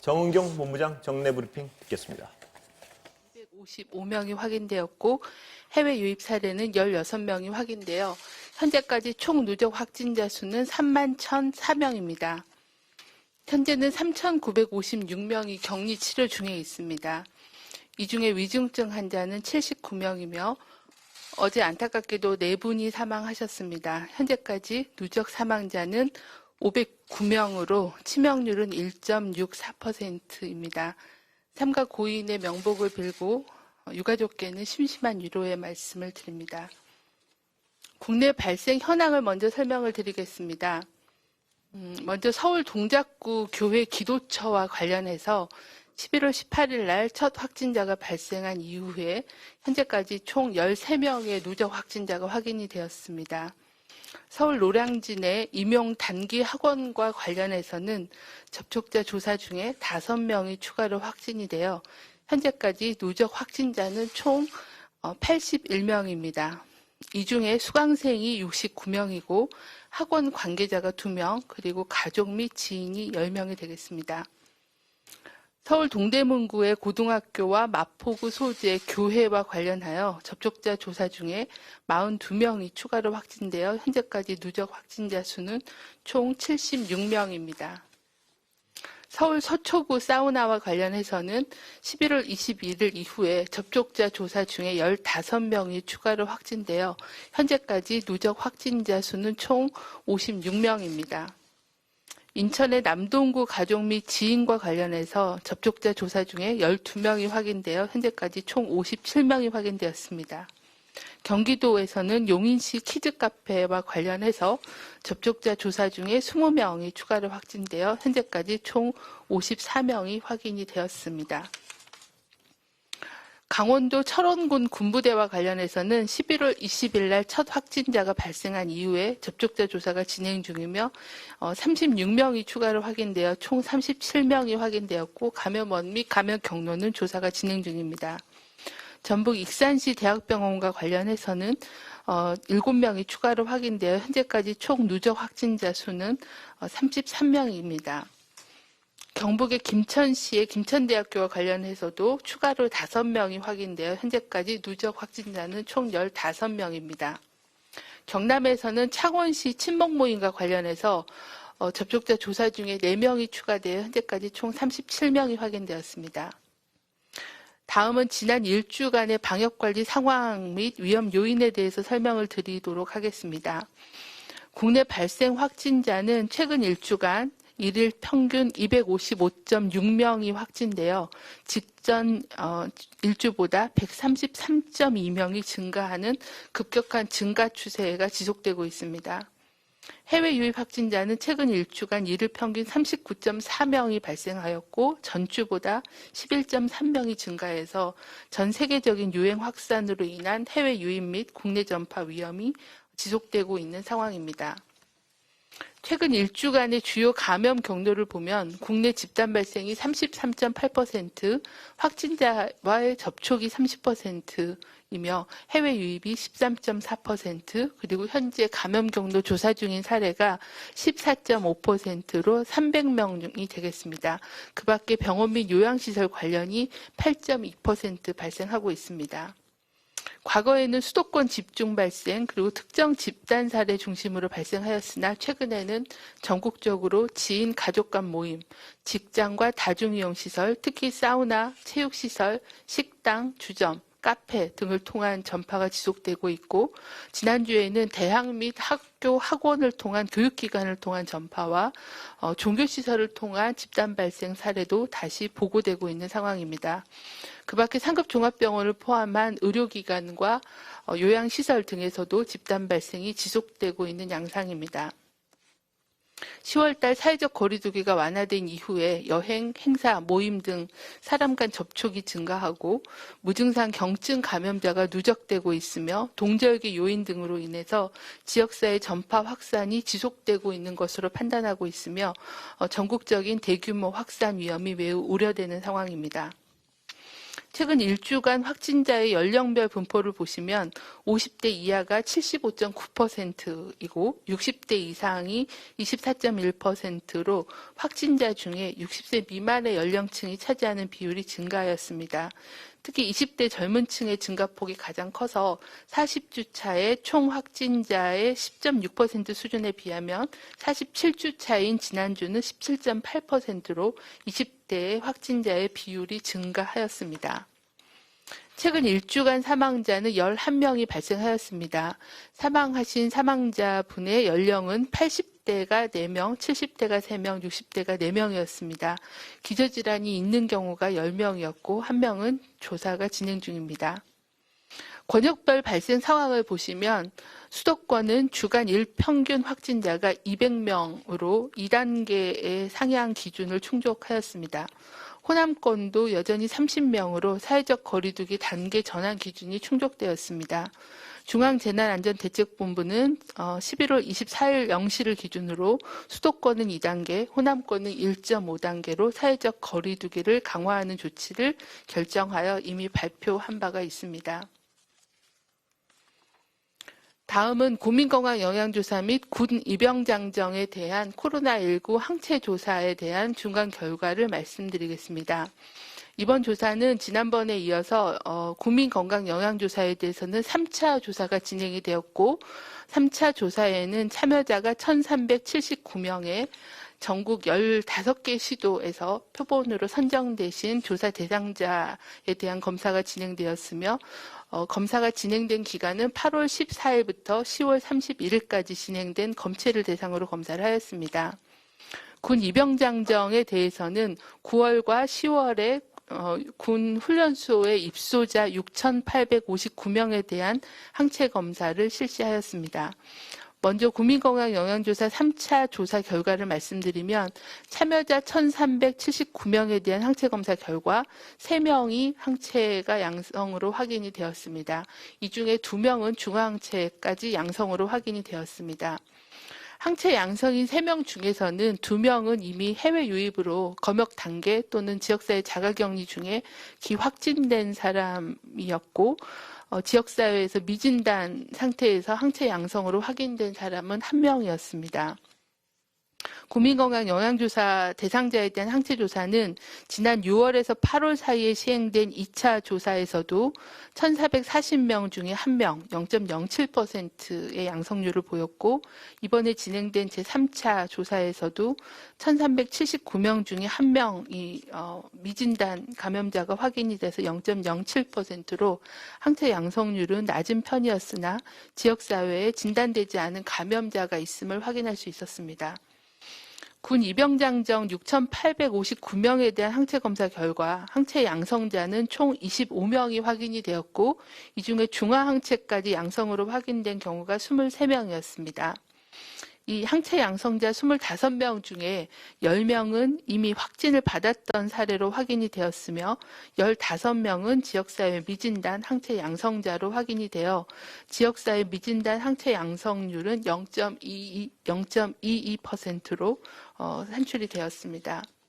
정은경 본부장 정례 브리핑 듣겠습니다. 255명이 확인되었고 해외 유입 사례는 16명이 확인되어 현재까지 총 누적 확진자 수는 31,004명입니다. 현재는 3,956명이 격리 치료 중에 있습니다. 이 중에 위중증 환자는 79명이며 어제 안타깝게도 4분이 사망하셨습니다. 현재까지 누적 사망자는 509명으로 치명률은 1.64%입니다. 삼가 고인의 명복을 빌고 유가족께는 심심한 위로의 말씀을 드립니다. 국내 발생 현황을 먼저 설명을 드리겠습니다. 먼저 서울 동작구 교회 기도처와 관련해서 11월 18일 날 첫 확진자가 발생한 이후에 현재까지 총 13명의 누적 확진자가 확인이 되었습니다. 서울 노량진의 임용 단기 학원과 관련해서는 접촉자 조사 중에 5명이 추가로 확진이 되어 현재까지 누적 확진자는 총 81명입니다. 이 중에 수강생이 69명이고 학원 관계자가 2명, 그리고 가족 및 지인이 10명이 되겠습니다. 서울 동대문구의 고등학교와 마포구 소재 교회와 관련하여 접촉자 조사 중에 42명이 추가로 확진되어 현재까지 누적 확진자 수는 총 76명입니다. 서울 서초구 사우나와 관련해서는 11월 21일 이후에 접촉자 조사 중에 15명이 추가로 확진되어 현재까지 누적 확진자 수는 총 56명입니다. 인천의 남동구 가족 및 지인과 관련해서 접촉자 조사 중에 12명이 확인되어 현재까지 총 57명이 확인되었습니다. 경기도에서는 용인시 키즈카페와 관련해서 접촉자 조사 중에 20명이 추가로 확진되어 현재까지 총 54명이 확인이 되었습니다. 강원도 철원군 군부대와 관련해서는 11월 20일 날 첫 확진자가 발생한 이후에 접촉자 조사가 진행 중이며 36명이 추가로 확인되어 총 37명이 확인되었고 감염원 및 감염 경로는 조사가 진행 중입니다. 전북 익산시 대학병원과 관련해서는 7명이 추가로 확인되어 현재까지 총 누적 확진자 수는 33명입니다. 경북의 김천시의 김천대학교와 관련해서도 추가로 5명이 확인되어 현재까지 누적 확진자는 총 15명입니다. 경남에서는 창원시 친목 모임과 관련해서 접촉자 조사 중에 4명이 추가되어 현재까지 총 37명이 확인되었습니다. 다음은 지난 일주간의 방역관리 상황 및 위험 요인에 대해서 설명을 드리도록 하겠습니다. 국내 발생 확진자는 최근 일주간 일일 평균 255.6명이 확진되어 직전 일주보다 133.2명이 증가하는 급격한 증가 추세가 지속되고 있습니다. 해외 유입 확진자는 최근 일주간 일일 평균 39.4명이 발생하였고 전주보다 11.3명이 증가해서 전 세계적인 유행 확산으로 인한 해외 유입 및 국내 전파 위험이 지속되고 있는 상황입니다. 최근 일주간의 주요 감염 경로를 보면 국내 집단 발생이 33.8%, 확진자와의 접촉이 30%이며 해외 유입이 13.4%, 그리고 현재 감염 경로 조사 중인 사례가 14.5%로 300명이 되겠습니다. 그 밖에 병원 및 요양시설 관련이 8.2% 발생하고 있습니다. 과거에는 수도권 집중 발생 그리고 특정 집단 사례 중심으로 발생하였으나 최근에는 전국적으로 지인 가족 간 모임, 직장과 다중이용시설, 특히 사우나, 체육시설, 식당, 주점, 카페 등을 통한 전파가 지속되고 있고 지난주에는 대학 및 학교, 학원을 통한 교육기관을 통한 전파와 종교시설을 통한 집단 발생 사례도 다시 보고되고 있는 상황입니다. 그 밖에 상급 종합병원을 포함한 의료기관과 요양시설 등에서도 집단 발생이 지속되고 있는 양상입니다. 10월달 사회적 거리두기가 완화된 이후에 여행, 행사, 모임 등 사람 간 접촉이 증가하고 무증상 경증 감염자가 누적되고 있으며 동절기 요인 등으로 인해서 지역사회 전파 확산이 지속되고 있는 것으로 판단하고 있으며 전국적인 대규모 확산 위험이 매우 우려되는 상황입니다. 최근 1주간 확진자의 연령별 분포를 보시면 50대 이하가 75.9%이고 60대 이상이 24.1%로 확진자 중에 60세 미만의 연령층이 차지하는 비율이 증가하였습니다. 특히 20대 젊은 층의 증가폭이 가장 커서 40주 차의 총 확진자의 10.6% 수준에 비하면 47주 차인 지난주는 17.8%로 20대의 확진자의 비율이 증가하였습니다. 최근 1주간 사망자는 11명이 발생하였습니다. 사망하신 사망자분의 연령은 80대가 4명, 70대가 3명, 60대가 4명이었습니다. 기저질환이 있는 경우가 10명이었고 1명은 조사가 진행 중입니다. 권역별 발생 상황을 보시면 수도권은 주간 일평균 확진자가 200명으로 2단계의 상향 기준을 충족하였습니다. 호남권도 여전히 30명으로 사회적 거리두기 단계 전환 기준이 충족되었습니다. 중앙재난안전대책본부는 11월 24일 0시를 기준으로 수도권은 2단계, 호남권은 1.5단계로 사회적 거리두기를 강화하는 조치를 결정하여 이미 발표한 바가 있습니다. 다음은 국민건강 영양조사 및 군 입영장정에 대한 코로나19 항체 조사에 대한 중간 결과를 말씀드리겠습니다. 이번 조사는 지난번에 이어서 국민건강 영양조사에 대해서는 3차 조사가 진행이 되었고 3차 조사에는 참여자가 1,379명에 전국 15개 시도에서 표본으로 선정되신 조사 대상자에 대한 검사가 진행되었으며 검사가 진행된 기간은 8월 14일부터 10월 31일까지 진행된 검체를 대상으로 검사를 하였습니다. 군 입영장정에 대해서는 9월과 10월에 군 훈련소의 입소자 6,859명에 대한 항체 검사를 실시하였습니다. 먼저 국민건강영양조사 3차 조사 결과를 말씀드리면 참여자 1,379명에 대한 항체 검사 결과 3명이 항체가 양성으로 확인이 되었습니다. 이 중에 2명은 중화항체까지 양성으로 확인이 되었습니다. 항체 양성인 3명 중에서는 2명은 이미 해외 유입으로 검역 단계 또는 지역사회 자가격리 중에 기확진된 사람이었고 지역사회에서 미진단 상태에서 항체 양성으로 확인된 사람은 1명이었습니다. 국민건강영양조사 대상자에 대한 항체조사는 지난 6월에서 8월 사이에 시행된 2차 조사에서도 1,440명 중에 1명, 0.07%의 양성률을 보였고 이번에 진행된 제3차 조사에서도 1,379명 중에 1명이 미진단 감염자가 확인이 돼서 0.07%로 항체 양성률은 낮은 편이었으나 지역사회에 진단되지 않은 감염자가 있음을 확인할 수 있었습니다. 군 입영장정 6,859명에 대한 항체 검사 결과 항체 양성자는 총 25명이 확인이 되었고 이 중에 중화항체까지 양성으로 확인된 경우가 23명이었습니다. 이 항체 양성자 25명 중에 10명은 이미 확진을 받았던 사례로 확인이 되었으며 15명은 지역사회 미진단 항체 양성자로 확인이 되어 지역사회 미진단 항체 양성률은 0.22%로 산출이 되었습니다.